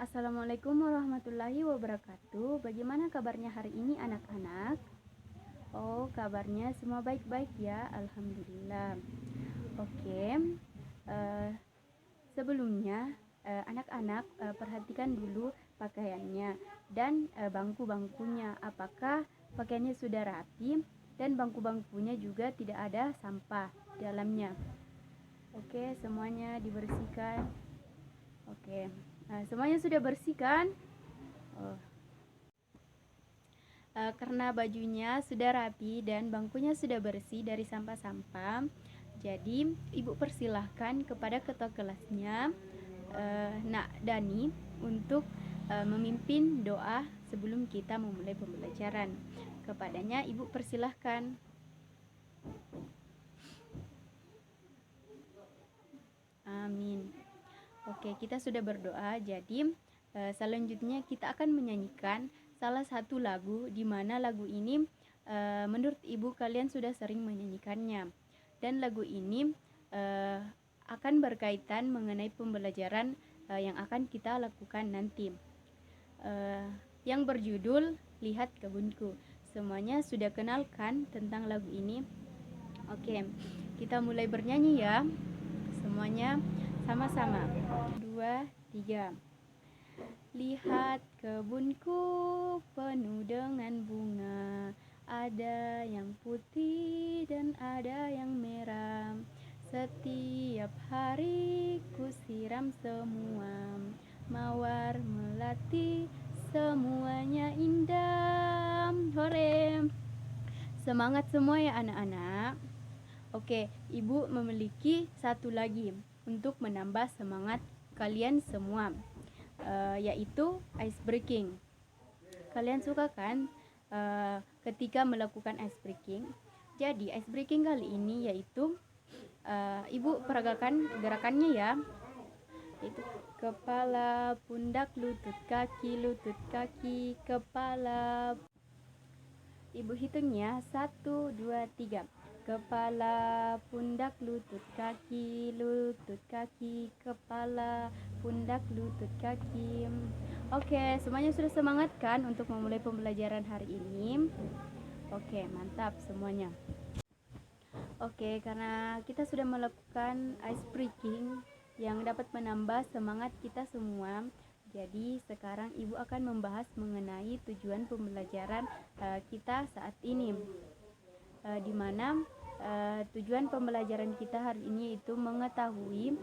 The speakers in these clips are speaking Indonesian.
Assalamualaikum warahmatullahi wabarakatuh. Bagaimana kabarnya hari ini anak-anak? Oh, kabarnya semua baik-baik ya, alhamdulillah. Oke, eh, sebelumnya anak-anak perhatikan dulu pakaiannya dan bangku-bangkunya. Apakah pakaiannya sudah rapi dan bangku-bangkunya juga tidak ada sampah di dalamnya? Oke, semuanya dibersihkan. Oke, semuanya sudah bersih kan? Oh. Karena bajunya sudah rapi dan bangkunya sudah bersih dari sampah-sampah, jadi ibu persilahkan kepada ketua kelasnya, Nak Dani, untuk memimpin doa sebelum kita memulai pembelajaran. Kepadanya ibu persilahkan. Amin. Oke, kita sudah berdoa, jadi selanjutnya kita akan menyanyikan salah satu lagu di mana lagu ini menurut ibu kalian sudah sering menyanyikannya, dan lagu ini akan berkaitan mengenai pembelajaran yang akan kita lakukan nanti, yang berjudul Lihat Kebunku. Semuanya sudah kenalkan tentang lagu ini? Oke, kita mulai bernyanyi ya, semuanya sama-sama. 2, 3. Lihat kebunku penuh dengan bunga, ada yang putih dan ada yang merah. Setiap hari ku siram semua, mawar melati semuanya indah. Hore! Semangat semua ya anak-anak. Oke, ibu memiliki satu lagi untuk menambah semangat kalian semua, yaitu ice breaking. Kalian suka kan ketika melakukan ice breaking? Jadi ice breaking kali ini yaitu ibu peragakan gerakannya ya, yaitu kepala, pundak, lutut, kaki, kepala. Ibu hitungnya 1, 2, 3. Kepala, pundak, lutut, kaki, kepala, pundak, lutut, kaki. Oke, semuanya sudah semangat kan untuk memulai pembelajaran hari ini? Oke, mantap semuanya. Oke, karena kita sudah melakukan ice breaking yang dapat menambah semangat kita semua, jadi sekarang ibu akan membahas mengenai tujuan pembelajaran kita saat ini, di mana tujuan pembelajaran kita hari ini itu mengetahui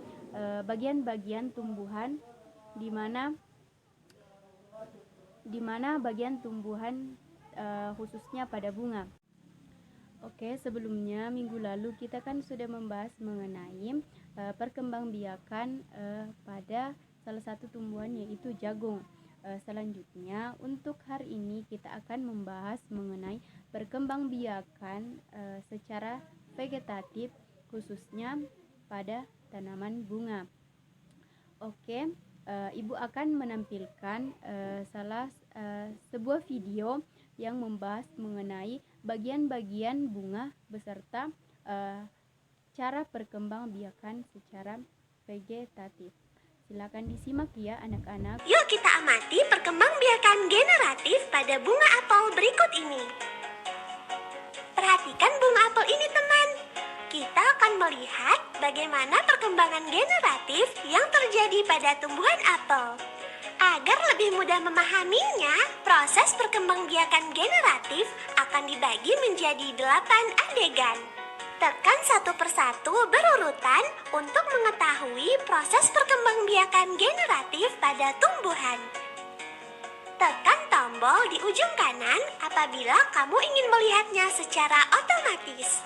bagian-bagian tumbuhan, di mana bagian tumbuhan khususnya pada bunga. Oke, sebelumnya minggu lalu kita kan sudah membahas mengenai perkembangbiakan pada salah satu tumbuhan yaitu jagung. Selanjutnya untuk hari ini kita akan membahas mengenai perkembangbiakan secara vegetatif khususnya pada tanaman bunga. Oke, ibu akan menampilkan sebuah video yang membahas mengenai bagian-bagian bunga beserta cara perkembangbiakan secara vegetatif. Silakan disimak ya anak-anak. Yuk kita amati perkembangbiakan generatif pada bunga apel berikut ini. Perhatikan bunga apel ini teman. Kita akan melihat bagaimana perkembangan generatif yang terjadi pada tumbuhan apel. Agar lebih mudah memahaminya, proses perkembangbiakan generatif akan dibagi menjadi 8 adegan. Tekan satu persatu berurutan untuk mengetahui proses perkembangbiakan generatif pada tumbuhan. Tekan tombol di ujung kanan apabila kamu ingin melihatnya secara otomatis.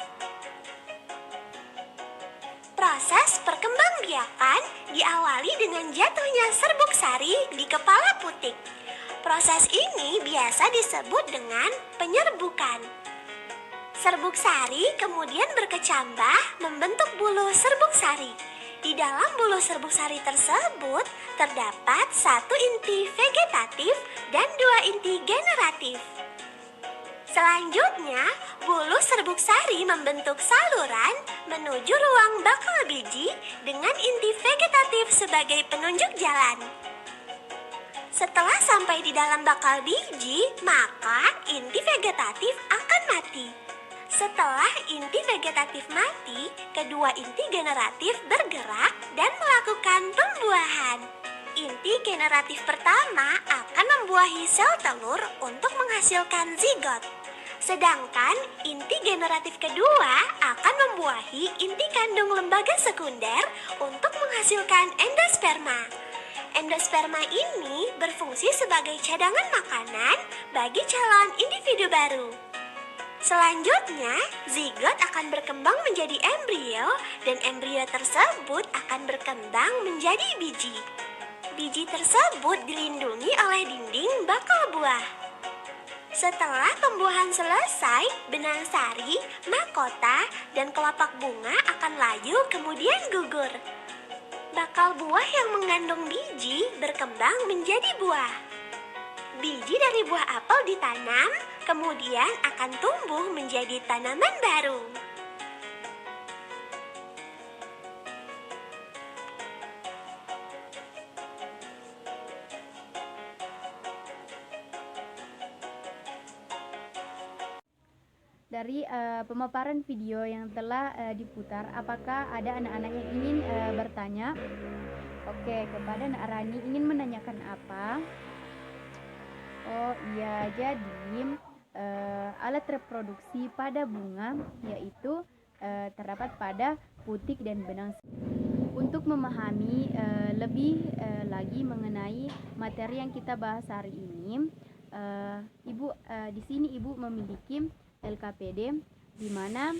Proses perkembangbiakan diawali dengan jatuhnya serbuk sari di kepala putik. Proses ini biasa disebut dengan penyerbukan. Serbuk sari kemudian berkecambah membentuk bulu serbuk sari. Di dalam bulu serbuk sari tersebut terdapat 1 inti vegetatif dan 2 inti generatif. Selanjutnya, bulu serbuk sari membentuk saluran menuju ruang bakal biji dengan inti vegetatif sebagai penunjuk jalan. Setelah sampai di dalam bakal biji, maka inti vegetatif akan mati. Setelah inti vegetatif mati, kedua inti generatif bergerak dan melakukan pembuahan. Inti generatif pertama akan membuahi sel telur untuk menghasilkan zigot. Sedangkan inti generatif kedua akan membuahi inti kandung lembaga sekunder untuk menghasilkan endosperma. Endosperma ini berfungsi sebagai cadangan makanan bagi calon individu baru. Selanjutnya, zigot akan berkembang menjadi embrio dan embrio tersebut akan berkembang menjadi biji. Biji tersebut dilindungi oleh dinding bakal buah. Setelah pembuahan selesai, benang sari, mahkota, dan kelopak bunga akan layu kemudian gugur. Bakal buah yang mengandung biji berkembang menjadi buah. Biji dari buah apel ditanam, kemudian akan tumbuh menjadi tanaman baru. Dari pemaparan video yang telah diputar, apakah ada anak-anak yang ingin bertanya? Oke, kepada Nak Rani ingin menanyakan apa? Oh iya, jadi alat reproduksi pada bunga yaitu terdapat pada putik dan benang. Untuk memahami lebih lagi mengenai materi yang kita bahas hari ini, di sini Ibu memiliki LKPD di mana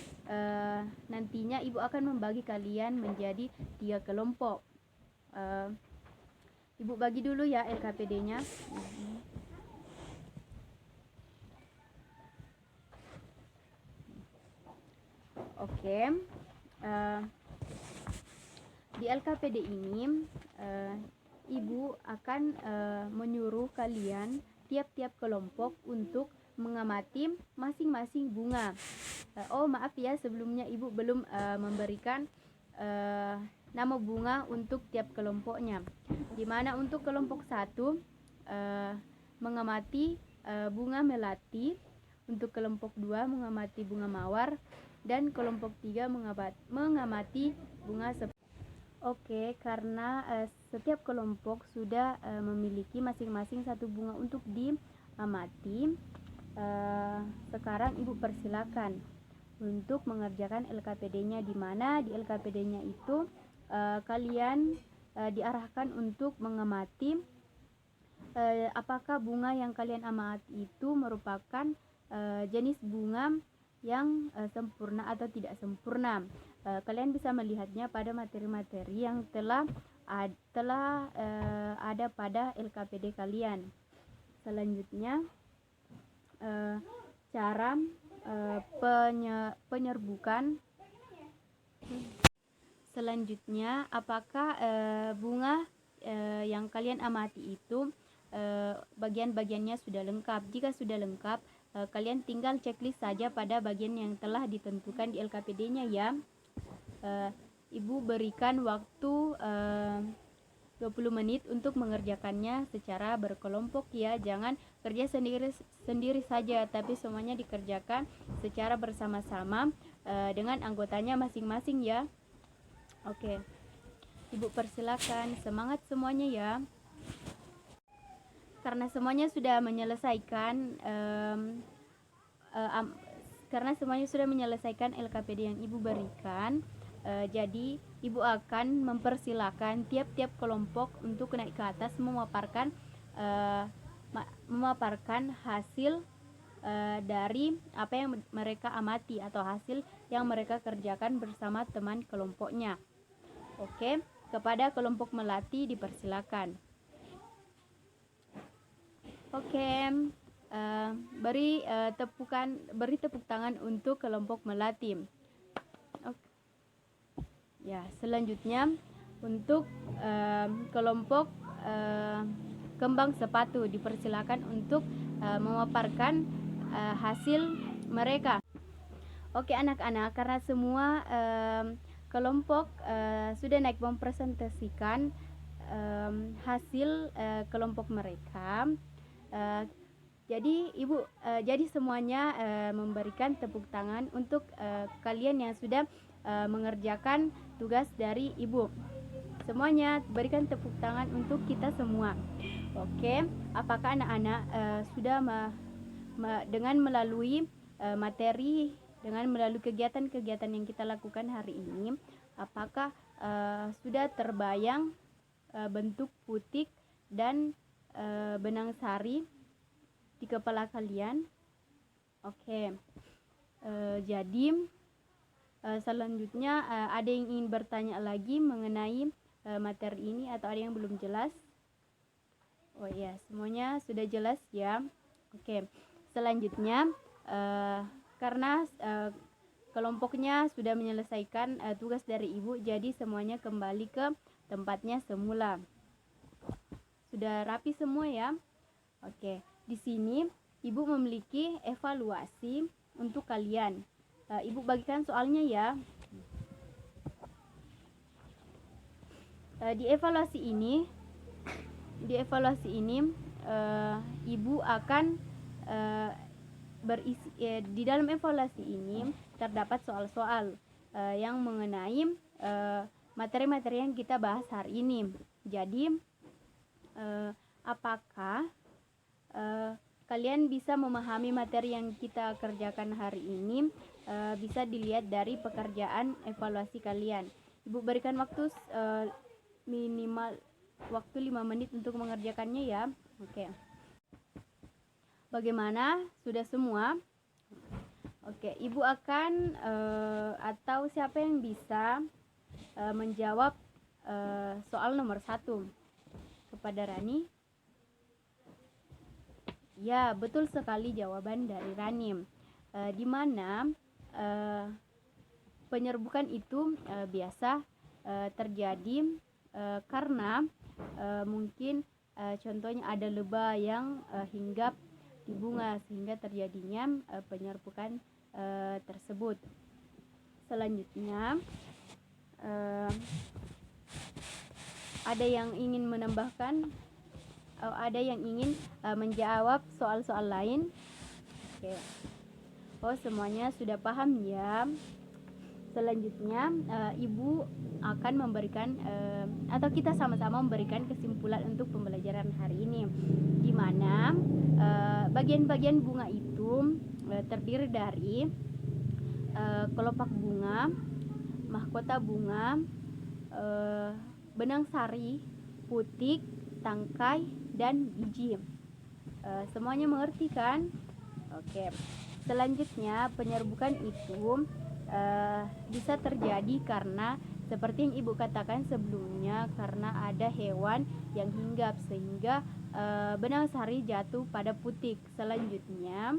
nantinya Ibu akan membagi kalian menjadi 3 kelompok. Ibu bagi dulu ya LKPD-nya. Oke, di LKPD ini Ibu akan menyuruh kalian tiap-tiap kelompok untuk mengamati masing-masing bunga. Oh maaf ya, sebelumnya Ibu belum memberikan nama bunga untuk tiap kelompoknya. Dimana untuk kelompok 1 mengamati bunga melati, untuk kelompok 2 mengamati bunga mawar, dan kelompok 3 mengamati bunga Oke, karena setiap kelompok sudah memiliki masing-masing satu bunga untuk diamati, sekarang Ibu persilakan untuk mengerjakan LKPD-nya, di mana di LKPD-nya itu kalian diarahkan untuk mengamati apakah bunga yang kalian amati itu merupakan jenis bunga yang sempurna atau tidak sempurna. Kalian bisa melihatnya pada materi-materi yang telah ada pada LKPD kalian. Selanjutnya cara penyerbukan. Selanjutnya, apakah bunga yang kalian amati itu bagian-bagiannya sudah lengkap? Jika sudah lengkap, kalian tinggal checklist saja pada bagian yang telah ditentukan di LKPD-nya ya. Ibu berikan waktu 20 menit untuk mengerjakannya secara berkelompok ya. Jangan kerja sendiri saja, tapi semuanya dikerjakan secara bersama-sama dengan anggotanya masing-masing ya. Oke, Ibu persilakan, semangat semuanya ya. Karena semuanya sudah menyelesaikan LKPD yang Ibu berikan, jadi Ibu akan mempersilakan tiap-tiap kelompok untuk naik ke atas memaparkan hasil dari apa yang mereka amati atau hasil yang mereka kerjakan bersama teman kelompoknya. Oke, kepada kelompok melati dipersilakan. Oke, beri tepuk tangan untuk kelompok melati. Oke. Ya, selanjutnya untuk kelompok kembang sepatu dipersilakan untuk memaparkan hasil mereka. Oke anak-anak, karena semua kelompok sudah naik mempresentasikan hasil kelompok mereka. Jadi semuanya memberikan tepuk tangan untuk kalian yang sudah mengerjakan tugas dari ibu. Semuanya berikan tepuk tangan untuk kita semua. Oke, apakah anak-anak sudah dengan melalui materi, dengan melalui kegiatan-kegiatan yang kita lakukan hari ini, apakah sudah terbayang bentuk putik dan benang sari di kepala kalian? Oke. Jadi selanjutnya ada yang ingin bertanya lagi mengenai materi ini atau ada yang belum jelas? Oh iya, semuanya sudah jelas ya. Oke. Selanjutnya karena kelompoknya sudah menyelesaikan tugas dari ibu, jadi semuanya kembali ke tempatnya semula. Sudah rapi semua ya? Oke. Di sini ibu memiliki evaluasi untuk kalian. Ibu bagikan soalnya ya. Di evaluasi ini ibu akan di dalam evaluasi ini terdapat soal-soal yang mengenai materi-materi yang kita bahas hari ini. Jadi apakah kalian bisa memahami materi yang kita kerjakan hari ini? Bisa dilihat dari pekerjaan evaluasi kalian. Ibu berikan waktu minimal waktu 5 menit untuk mengerjakannya ya. Oke. Bagaimana? Sudah semua? Oke, ibu akan atau siapa yang bisa menjawab soal nomor 1 kepada Rani? Ya, betul sekali jawaban dari Rani. Di mana penyerbukan itu biasa terjadi karena mungkin contohnya ada lebah yang hinggap di bunga sehingga terjadinya penyerbukan tersebut. Selanjutnya ada yang ingin menambahkan? Ada yang ingin menjawab soal-soal lain? Oke. Oh, semuanya sudah paham ya. Selanjutnya ibu akan memberikan atau kita sama-sama memberikan kesimpulan untuk pembelajaran hari ini, di mana bagian-bagian bunga itu terdiri dari kelopak bunga, mahkota bunga, benang sari, putik, tangkai, dan biji. Semuanya mengerti kan? Oke. Selanjutnya penyerbukan itu bisa terjadi karena seperti yang ibu katakan sebelumnya, karena ada hewan yang hinggap sehingga benang sari jatuh pada putik. Selanjutnya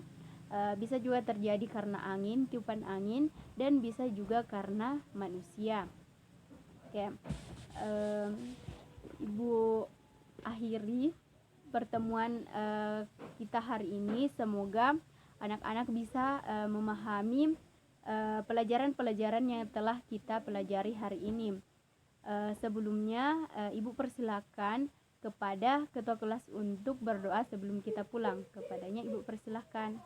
bisa juga terjadi karena angin, tiupan angin, dan bisa juga karena manusia. Oke. Ibu akhiri pertemuan kita hari ini. Semoga anak-anak bisa memahami pelajaran-pelajaran yang telah kita pelajari hari ini. Sebelumnya ibu persilakan kepada ketua kelas untuk berdoa sebelum kita pulang. Kepadanya ibu persilahkan.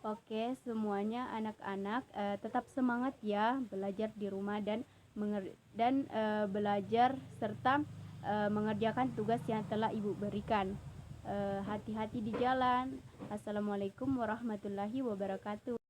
Oke, semuanya anak-anak tetap semangat ya belajar di rumah dan belajar serta mengerjakan tugas yang telah ibu berikan. Hati-hati di jalan. Assalamualaikum warahmatullahi wabarakatuh.